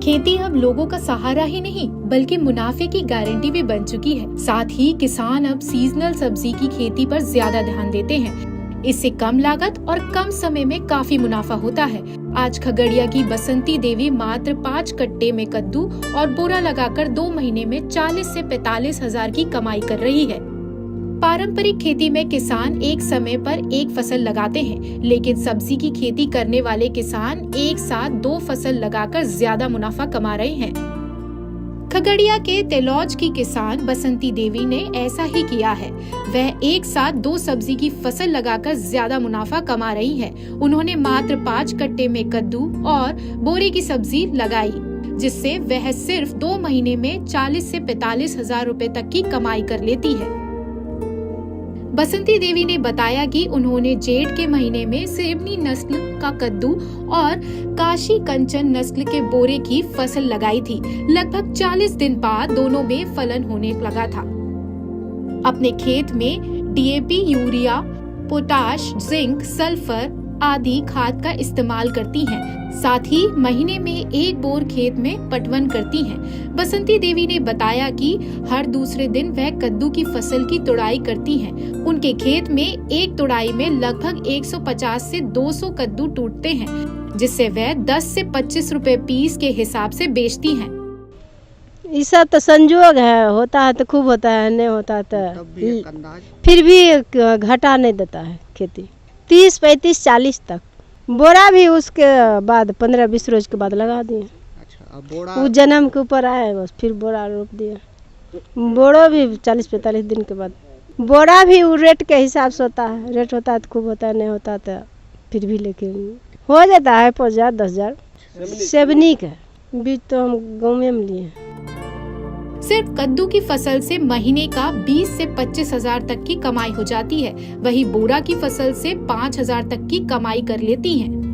खेती अब लोगों का सहारा ही नहीं बल्कि मुनाफे की गारंटी भी बन चुकी है। साथ ही किसान अब सीजनल सब्जी की खेती पर ज्यादा ध्यान देते हैं। इससे कम लागत और कम समय में काफी मुनाफा होता है। आज खगड़िया की बसंती देवी मात्र 5 कट्टे में कद्दू और बोरा लगाकर 2 महीने में 40 से 45 हजार की कमाई कर रही है। पारंपरिक खेती में किसान एक समय पर एक फसल लगाते हैं, लेकिन सब्जी की खेती करने वाले किसान एक साथ 2 फसल लगाकर ज्यादा मुनाफा कमा रहे हैं। खगड़िया के तेलौज की किसान बसंती देवी ने ऐसा ही किया है। वह एक साथ 2 सब्जी की फसल लगाकर ज्यादा मुनाफा कमा रही है। उन्होंने मात्र 5 कट्टे में कद्दू और बोरे की सब्जी लगाई, जिससे वह सिर्फ 2 महीने में 40 से 45 हजार रुपए तक की कमाई कर लेती है। बसंती देवी ने बताया कि उन्होंने जेठ के महीने में सेबनी नस्ल का कद्दू और काशी कंचन नस्ल के बोरे की फसल लगाई थी। लगभग 40 दिन बाद दोनों में फलन होने लगा था। अपने खेत में DAP, urea, potash, zinc, sulphur आदि खाद का इस्तेमाल करती हैं। साथ ही महीने में 1 बोर खेत में पटवन करती हैं। बसंती देवी ने बताया कि हर दूसरे दिन वह कद्दू की फसल की तुड़ाई करती हैं। उनके खेत में एक तुड़ाई में लगभग 150 से 200 कद्दू टूटते हैं, जिससे वह 10 से 25 रुपए पीस के हिसाब से बेचती हैं। ऐसा तो संजोग है, होता है तो खूब होता है, नहीं होता तो फिर भी घाटा नहीं देता है खेती। 30, 35, 40 तक बोरा भी उसके बाद 15-20 रोज के बाद लगा दिए। अच्छा, बोरा वो जन्म के ऊपर आए, बस फिर बोरा रोप दिए। बोरो भी 40-45 दिन के बाद। बोरा भी वो रेट के हिसाब से होता है, रेट होता है तो खूब होता है, नहीं होता तो फिर भी, लेकिन हो जाता है 5,000, 10,000। सेबनी का बीज तो हम गाँव में लिए। सिर्फ कद्दू की फसल से महीने का 20 से 25 हजार तक की कमाई हो जाती है। वहीं बोरा की फसल से 5 हजार तक की कमाई कर लेती हैं।